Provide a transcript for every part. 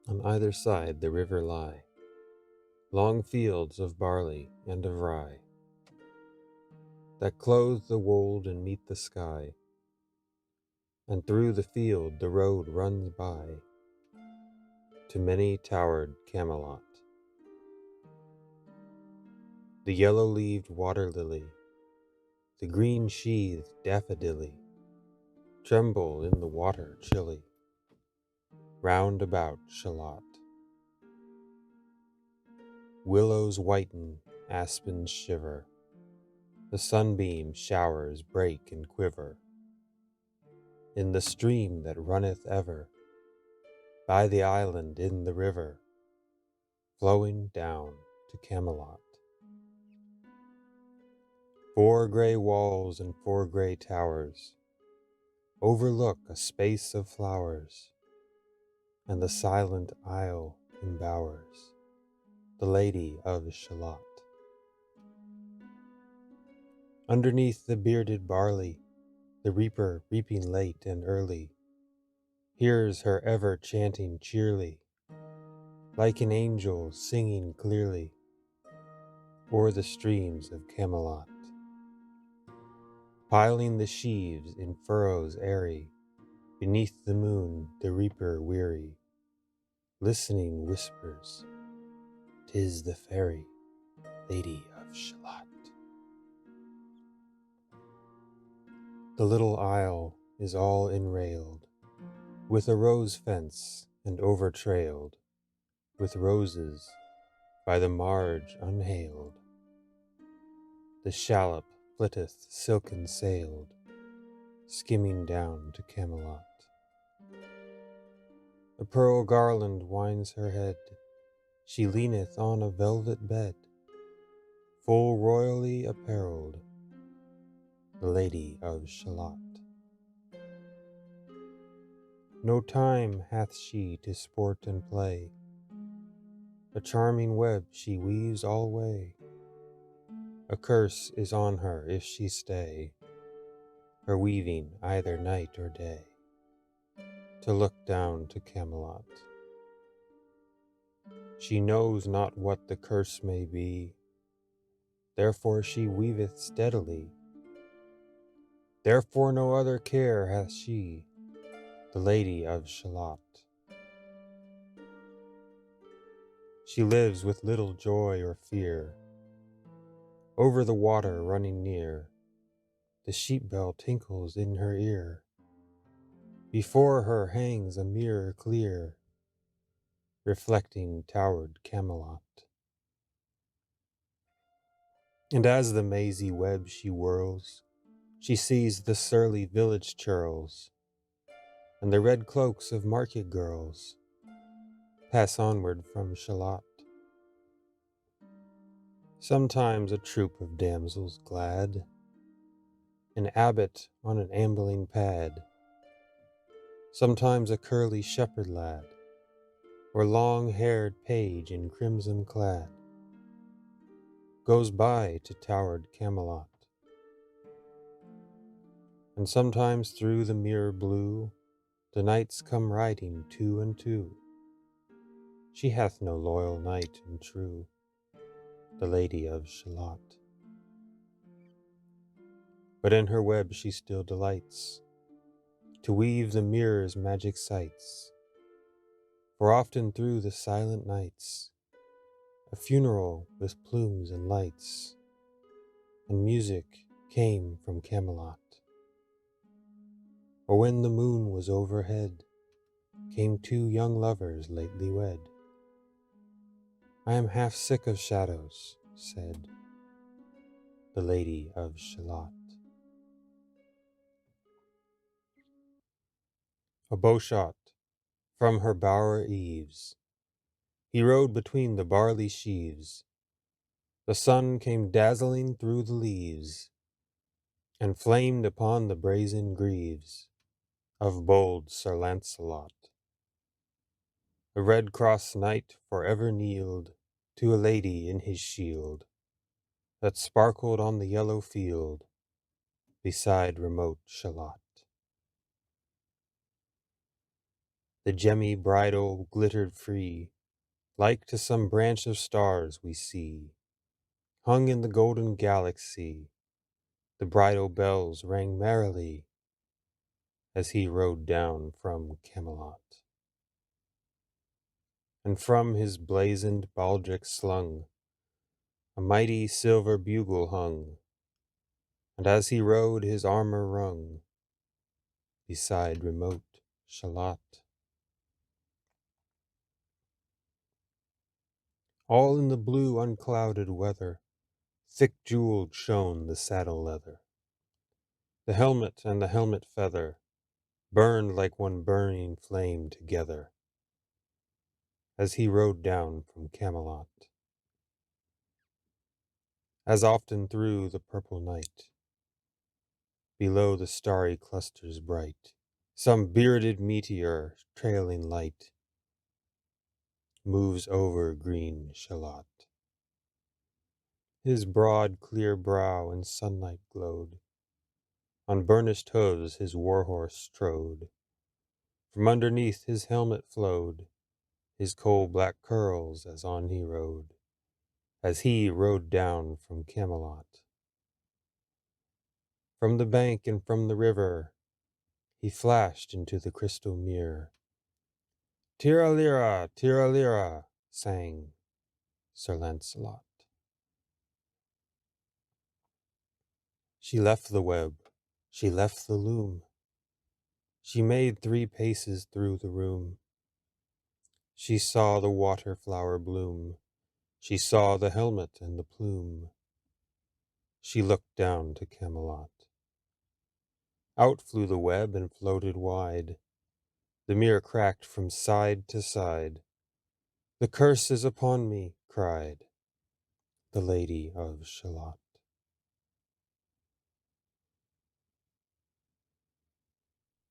On either side the river lie long fields of barley and of rye, that clothe the wold and meet the sky, and through the field the road runs by to many-towered Camelot. The yellow-leaved water-lily, the green-sheathed daffodilly, tremble in the water chilly, round about Shalott. Willows whiten, aspens shiver, the sunbeam showers break and quiver in the stream that runneth ever by the island in the river, flowing down to Camelot. 4 grey walls and 4 grey towers overlook a space of flowers, and the silent isle embowers the Lady of Shalott. Underneath the bearded barley, the reaper reaping late and early hears her ever chanting cheerly, like an angel singing clearly o'er the streams of Camelot. Piling the sheaves in furrows airy, beneath the moon the reaper weary, listening whispers, "'Tis the fairy Lady of Shalott." The little isle is all enrailed with a rose fence and overtrailed with roses by the marge unhailed. The shallop flitteth silken sailed, skimming down to Camelot. A pearl garland winds her head, she leaneth on a velvet bed, full royally apparelled, the Lady of Shalott. No time hath she to sport and play, a charming web she weaves alway. A curse is on her if she stay, her weaving either night or day, to look down to Camelot. She knows not what the curse may be, therefore she weaveth steadily. Therefore no other care hath she, the Lady of Shalott. She lives with little joy or fear, over the water running near, the sheep bell tinkles in her ear. Before her hangs a mirror clear, reflecting towered Camelot. And as the mazy web she whirls, she sees the surly village churls, and the red cloaks of market girls pass onward from Shalott. Sometimes a troop of damsels glad, an abbot on an ambling pad, sometimes a curly shepherd lad, or long-haired page in crimson clad, goes by to towered Camelot. And sometimes through the mirror blue the knights come riding 2 and 2. She hath no loyal knight and true, the Lady of Shalott. But in her web she still delights to weave the mirror's magic sights. For often through the silent nights a funeral with plumes and lights and music came from Camelot. Or when the moon was overhead came 2 young lovers lately wed. I am half sick of shadows, said the Lady of Shalott. A bowshot from her bower eaves, he rode between the barley sheaves. The sun came dazzling through the leaves, and flamed upon the brazen greaves of bold Sir Lancelot. The Red Cross Knight forever kneeled to a lady in his shield, that sparkled on the yellow field beside remote Shalott. The gemmy bridle glittered free, like to some branch of stars we see, hung in the golden galaxy. The bridal bells rang merrily as he rode down from Camelot. And from his blazoned baldric slung a mighty silver bugle hung, and as he rode his armor rung beside remote Shalott. All in the blue unclouded weather, thick jeweled shone the saddle leather. The helmet and the helmet feather burned like one burning flame together as he rode down from Camelot. As often through the purple night, below the starry clusters bright, some bearded meteor, trailing light, moves over green Shalott. His broad, clear brow in sunlight glowed. On burnished hooves his warhorse strode. From underneath his helmet flowed his coal black curls as on he rode down from Camelot. From the bank and from the river he flashed into the crystal mere. Tira lira, sang Sir Lancelot. She left the web, she left the loom. She made 3 paces through the room. She saw the water flower bloom. She saw the helmet and the plume. She looked down to Camelot. Out flew the web and floated wide. The mirror cracked from side to side. The curse is upon me, cried the Lady of Shalott.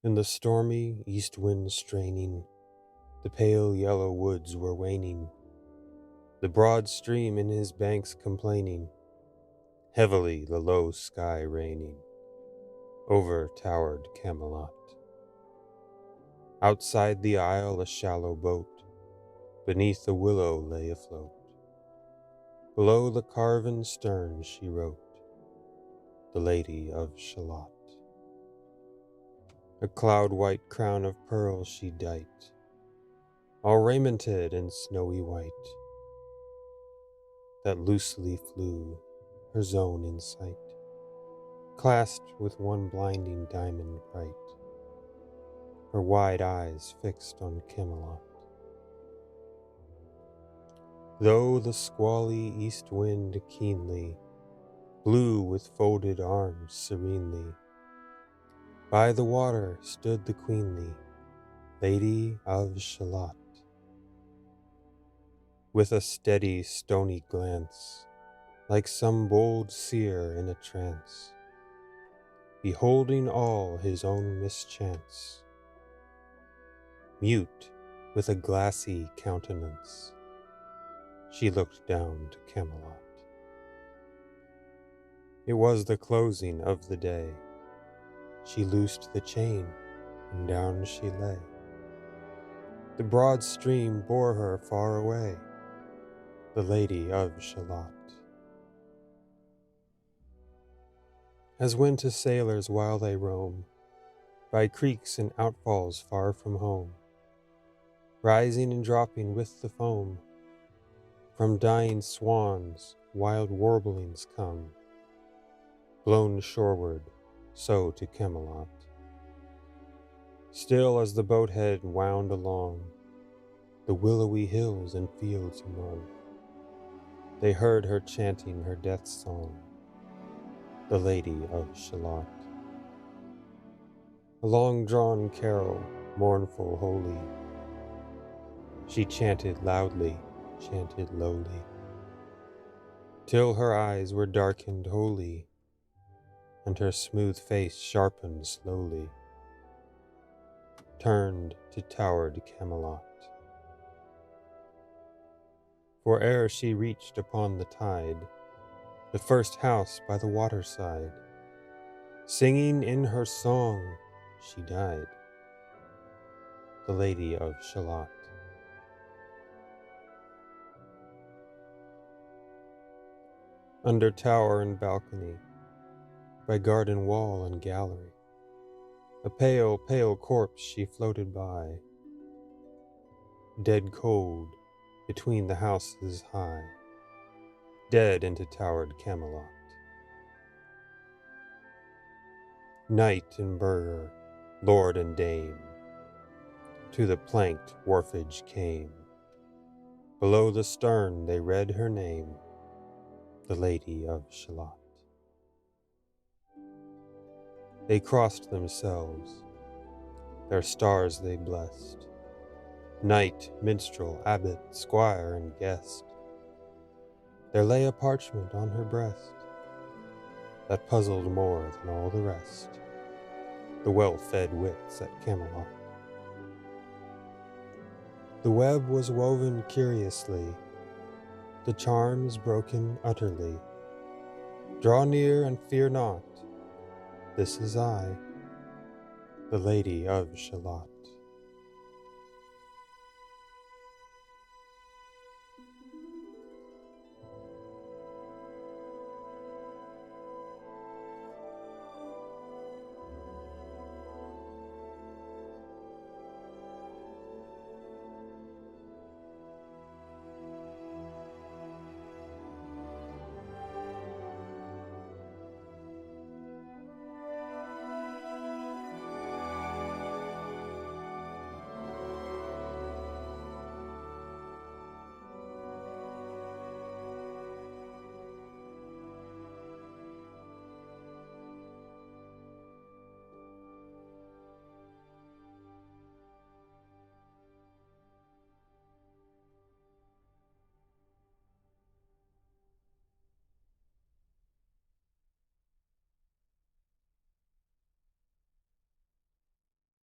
In the stormy east wind straining, the pale yellow woods were waning, the broad stream in his banks complaining, heavily the low sky raining, over towered Camelot. Outside the isle a shallow boat, beneath a willow lay afloat. Below the carven stern she wrote, the Lady of Shalott. A cloud-white crown of pearls she dight, all raimented in snowy white, that loosely flew, her zone in sight, clasped with one blinding diamond bright, her wide eyes fixed on Camelot. Though the squally east wind keenly blew with folded arms serenely, by the water stood the queenly Lady of Shalott. With a steady stony glance, like some bold seer in a trance, beholding all his own mischance, mute with a glassy countenance, she looked down to Camelot. It was the closing of the day. She loosed the chain, and down she lay. The broad stream bore her far away, the Lady of Shalott. As when to sailors while they roam by creeks and outfalls far from home, rising and dropping with the foam, from dying swans wild warblings come, blown shoreward, so to Camelot. Still as the boat head wound along the willowy hills and fields among, they heard her chanting her death song, the Lady of Shalott. A long-drawn carol, mournful, holy, she chanted loudly, chanted lowly, till her eyes were darkened wholly, and her smooth face sharpened slowly, turned to towered Camelot. For ere she reached upon the tide, the first house by the waterside, singing in her song she died. the Lady of Shalott. Under tower and balcony, by garden wall and gallery, a pale, pale corpse she floated by, dead cold between the houses high, dead into towered Camelot. Knight and burgher, lord and dame, to the planked wharfage came. Below the stern they read her name, the Lady of Shalott. They crossed themselves, their stars they blessed, knight, minstrel, abbot, squire, and guest. There lay a parchment on her breast that puzzled more than all the rest, the well-fed wits at Camelot. The web was woven curiously, the charms broken utterly. Draw near and fear not, this is I, the Lady of Shalott.